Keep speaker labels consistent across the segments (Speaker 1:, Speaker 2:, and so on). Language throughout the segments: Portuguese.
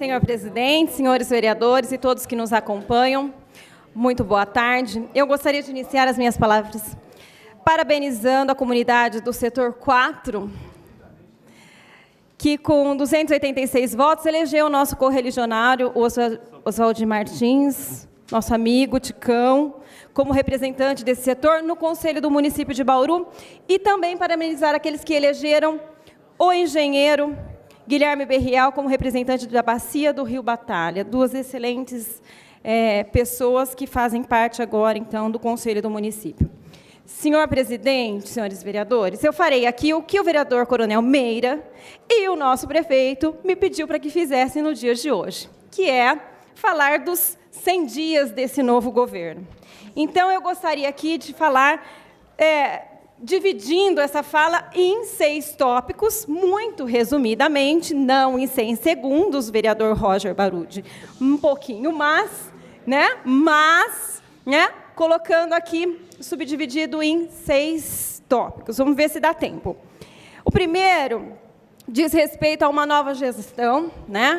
Speaker 1: Senhor presidente, senhores vereadores e todos que nos acompanham, muito boa tarde. Eu gostaria de iniciar as minhas palavras parabenizando a comunidade do setor 4, que com 286 votos elegeu o nosso correligionário Oswaldo Martins, nosso amigo Ticão, como representante desse setor no Conselho do Município de Bauru, e também parabenizar aqueles que elegeram o engenheiro Guilherme Berriel como representante da Bacia do Rio Batalha, duas excelentes pessoas que fazem parte agora, então, do Conselho do Município. Senhor presidente, senhores vereadores, eu farei aqui o que o vereador Coronel Meira e o nosso prefeito me pediu para que fizessem no dia de hoje, que é falar dos 100 dias desse novo governo. Então, eu gostaria aqui de falar, dividindo essa fala em 6 tópicos, muito resumidamente, não em 100 segundos, vereador Roger Baruti, um pouquinho mais, colocando aqui, subdividido em 6 tópicos. Vamos ver se dá tempo. O primeiro diz respeito a uma nova gestão,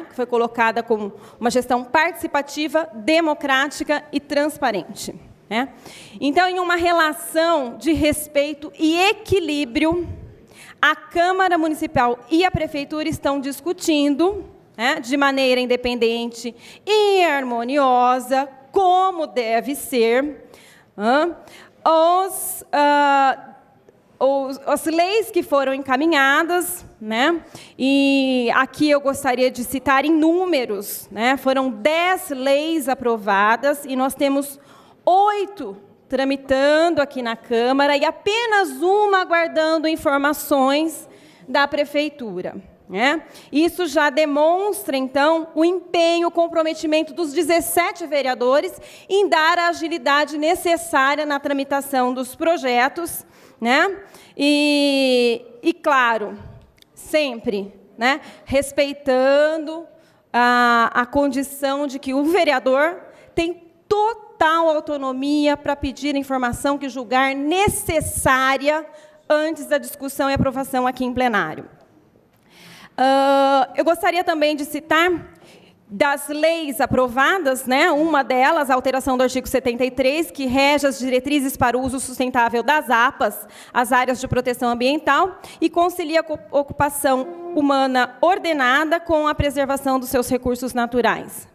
Speaker 1: que foi colocada como uma gestão participativa, democrática e transparente. Então, em uma relação de respeito e equilíbrio, a Câmara Municipal e a Prefeitura estão discutindo, de maneira independente e harmoniosa, como deve ser, as leis que foram encaminhadas, e aqui eu gostaria de citar em números, foram 10 leis aprovadas e nós temos 8 tramitando aqui na Câmara e apenas uma aguardando informações da Prefeitura. Isso já demonstra, então, o empenho, o comprometimento dos 17 vereadores em dar a agilidade necessária na tramitação dos projetos, e claro, sempre, respeitando a condição de que o vereador tem total autonomia para pedir a informação que julgar necessária antes da discussão e aprovação aqui em plenário. Eu gostaria também de citar das leis aprovadas, uma delas, a alteração do artigo 73, que rege as diretrizes para o uso sustentável das APAs, as áreas de proteção ambiental, e concilia a ocupação humana ordenada com a preservação dos seus recursos naturais.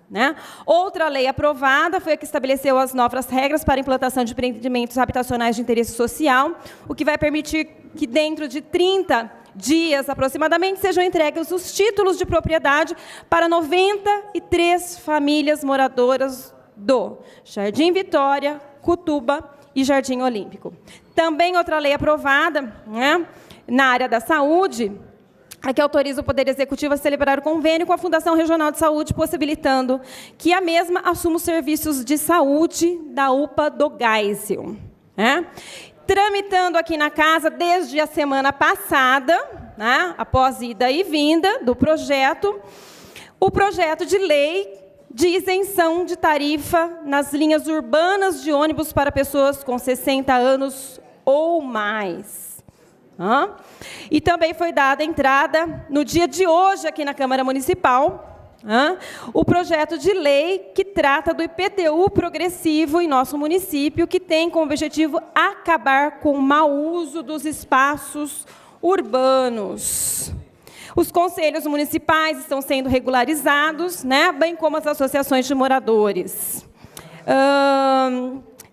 Speaker 1: Outra lei aprovada foi a que estabeleceu as novas regras para a implantação de empreendimentos habitacionais de interesse social, o que vai permitir que, dentro de 30 dias, aproximadamente, sejam entregues os títulos de propriedade para 93 famílias moradoras do Jardim Vitória, Cutuba e Jardim Olímpico. Também outra lei aprovada, na área da saúde, a que autoriza o Poder Executivo a celebrar o convênio com a Fundação Regional de Saúde, possibilitando que a mesma assuma os serviços de saúde da UPA do Geisel. Tramitando aqui na casa desde a semana passada, após ida e vinda do projeto, o projeto de lei de isenção de tarifa nas linhas urbanas de ônibus para pessoas com 60 anos ou mais. E também foi dada entrada, no dia de hoje, aqui na Câmara Municipal, o projeto de lei que trata do IPTU progressivo em nosso município, que tem como objetivo acabar com o mau uso dos espaços urbanos. Os conselhos municipais estão sendo regularizados, bem como as associações de moradores.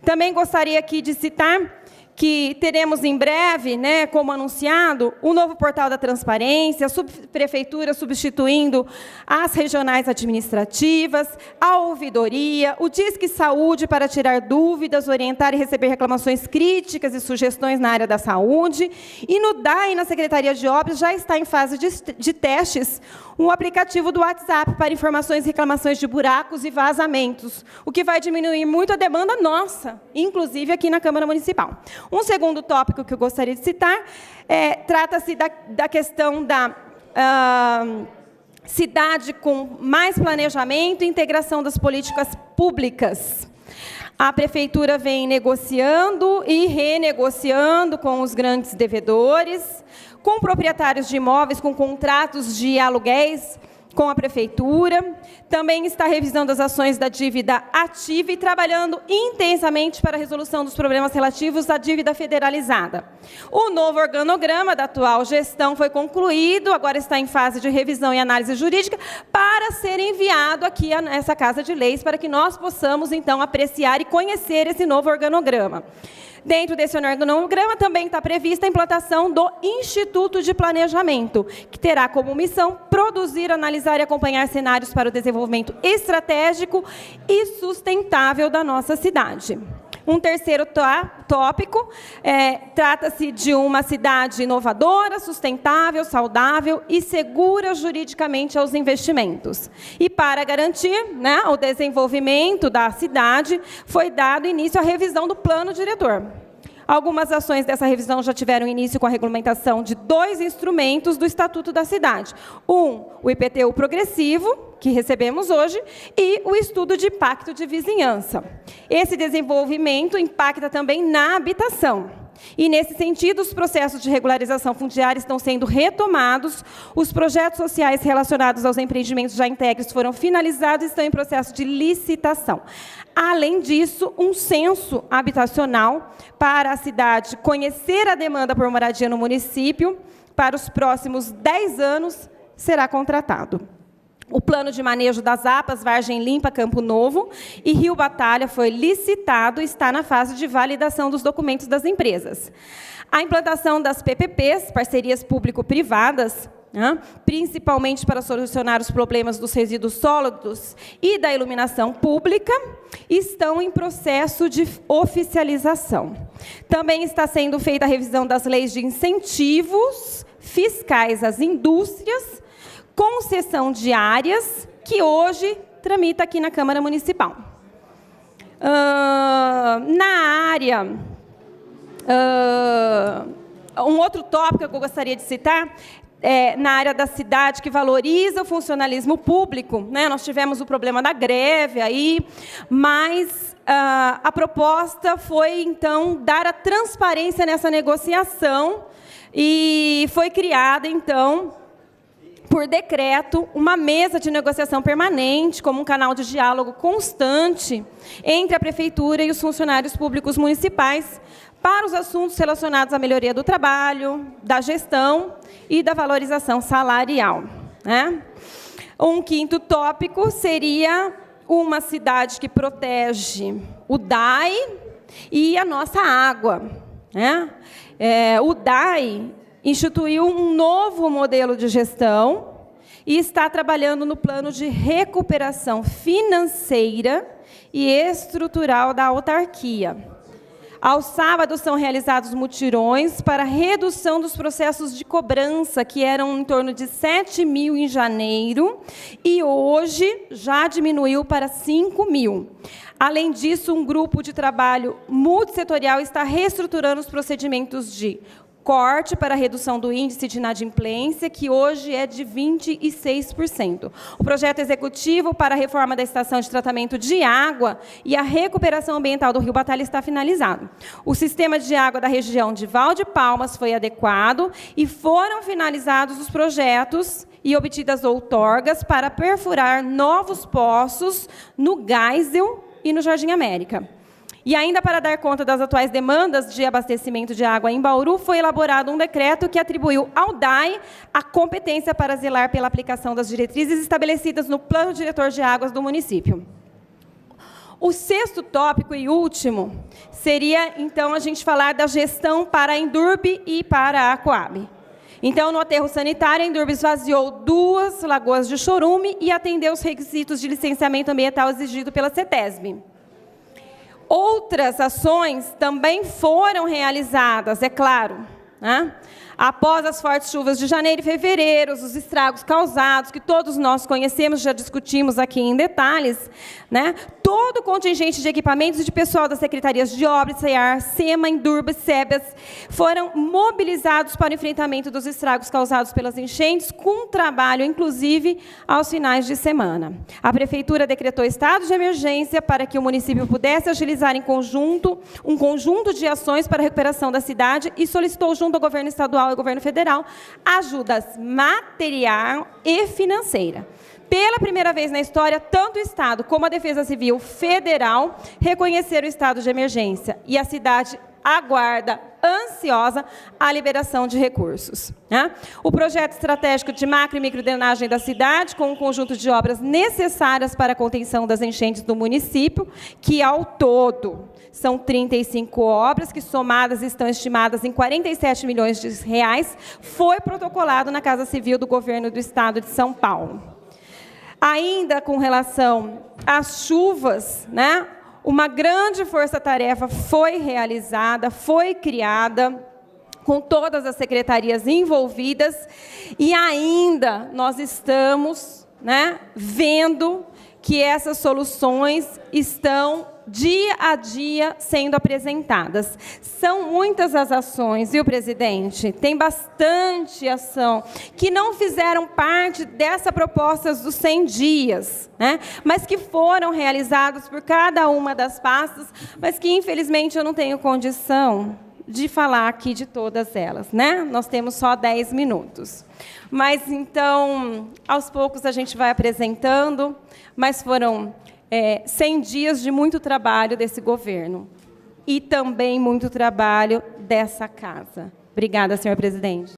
Speaker 1: Também gostaria aqui de citar que teremos em breve, como anunciado, o novo portal da transparência, a subprefeitura substituindo as regionais administrativas, a ouvidoria, o Disque Saúde para tirar dúvidas, orientar e receber reclamações críticas e sugestões na área da saúde, e no DAE, na Secretaria de Obras, já está em fase de testes um aplicativo do WhatsApp para informações e reclamações de buracos e vazamentos, o que vai diminuir muito a demanda nossa, inclusive aqui na Câmara Municipal. Um segundo tópico que eu gostaria de citar trata-se da questão da cidade com mais planejamento e integração das políticas públicas. A Prefeitura vem negociando e renegociando com os grandes devedores, com proprietários de imóveis com contratos de aluguéis com a Prefeitura, também está revisando as ações da dívida ativa e trabalhando intensamente para a resolução dos problemas relativos à dívida federalizada. O novo organograma da atual gestão foi concluído, agora está em fase de revisão e análise jurídica, para ser enviado aqui a essa Casa de Leis, para que nós possamos, então, apreciar e conhecer esse novo organograma. Dentro desse organograma também está prevista a implantação do Instituto de Planejamento, que terá como missão produzir, analisar e acompanhar cenários para o desenvolvimento estratégico e sustentável da nossa cidade. Um terceiro tópico, trata-se de uma cidade inovadora, sustentável, saudável e segura juridicamente aos investimentos. E para garantir, né, o desenvolvimento da cidade, foi dado início à revisão do plano diretor. Algumas ações dessa revisão já tiveram início com a regulamentação de 2 instrumentos do Estatuto da Cidade. O IPTU progressivo, que recebemos hoje, e o estudo de impacto de vizinhança. Esse desenvolvimento impacta também na habitação. E, nesse sentido, os processos de regularização fundiária estão sendo retomados, os projetos sociais relacionados aos empreendimentos já integres foram finalizados e estão em processo de licitação. Além disso, um censo habitacional para a cidade conhecer a demanda por moradia no município para os próximos 10 anos será contratado. O plano de manejo das APAs, Vargem Limpa, Campo Novo e Rio Batalha foi licitado e está na fase de validação dos documentos das empresas. A implantação das PPPs, parcerias público-privadas, principalmente para solucionar os problemas dos resíduos sólidos e da iluminação pública, estão em processo de oficialização. Também está sendo feita a revisão das leis de incentivos fiscais às indústrias, concessão de áreas, que hoje tramita aqui na Câmara Municipal. Na área, um outro tópico que eu gostaria de citar, na área da cidade, que valoriza o funcionalismo público, né? Nós tivemos o problema da greve aí, mas a proposta foi, então, dar a transparência nessa negociação e foi criada, então, por decreto, uma mesa de negociação permanente, como um canal de diálogo constante entre a Prefeitura e os funcionários públicos municipais para os assuntos relacionados à melhoria do trabalho, da gestão e da valorização salarial, né? Um quinto tópico seria uma cidade que protege o DAI e a nossa água, né? O DAI instituiu um novo modelo de gestão e está trabalhando no plano de recuperação financeira e estrutural da autarquia. Aos sábados são realizados mutirões para redução dos processos de cobrança, que eram em torno de 7.000 em janeiro, e hoje já diminuiu para 5.000. Além disso, um grupo de trabalho multissetorial está reestruturando os procedimentos de corte para a redução do índice de inadimplência, que hoje é de 26%. O projeto executivo para a reforma da estação de tratamento de água e a recuperação ambiental do Rio Batalha está finalizado. O sistema de água da região de Val de Palmas foi adequado e foram finalizados os projetos e obtidas outorgas para perfurar novos poços no Geisel e no Jardim América. E ainda para dar conta das atuais demandas de abastecimento de água em Bauru, foi elaborado um decreto que atribuiu ao DAI a competência para zelar pela aplicação das diretrizes estabelecidas no Plano Diretor de Águas do município. O sexto tópico e último seria, então, a gente falar da gestão para a Endurbe e para a Coab. Então, no aterro sanitário, a Endurbe esvaziou 2 lagoas de chorume e atendeu os requisitos de licenciamento ambiental exigido pela CETESB. Outras ações também foram realizadas, é claro, né? Após as fortes chuvas de janeiro e fevereiro, os estragos causados, que todos nós conhecemos, já discutimos aqui em detalhes, né? Todo o contingente de equipamentos e de pessoal das secretarias de obras, CEAR, SEMA, Endurbe, SEBAS, foram mobilizados para o enfrentamento dos estragos causados pelas enchentes, com trabalho, inclusive, aos finais de semana. A Prefeitura decretou estado de emergência para que o município pudesse agilizar em conjunto um conjunto de ações para a recuperação da cidade e solicitou, junto ao governo estadual e ao governo federal, ajudas material e financeira. Pela primeira vez na história, tanto o Estado como a Defesa Civil Federal reconheceram o estado de emergência. E a cidade aguarda, ansiosa, a liberação de recursos. Né? O projeto estratégico de macro e microdrenagem da cidade, com um conjunto de obras necessárias para a contenção das enchentes do município, que, ao todo, são 35 obras, que somadas estão estimadas em 47 milhões de reais, foi protocolado na Casa Civil do Governo do Estado de São Paulo. Ainda com relação às chuvas, né? Uma grande força-tarefa foi realizada, foi criada, com todas as secretarias envolvidas, e ainda nós estamos, né, vendo que essas soluções estão dia a dia sendo apresentadas. São muitas as ações, viu, presidente? Tem bastante ação que não fizeram parte dessa proposta dos 100 dias, né? Mas que foram realizados por cada uma das pastas, mas que, infelizmente, eu não tenho condição de falar aqui de todas elas, né? Nós temos só 10 minutos. Mas, então, aos poucos a gente vai apresentando, mas foram 100 dias de muito trabalho desse governo e também muito trabalho dessa casa. Obrigada, senhor presidente.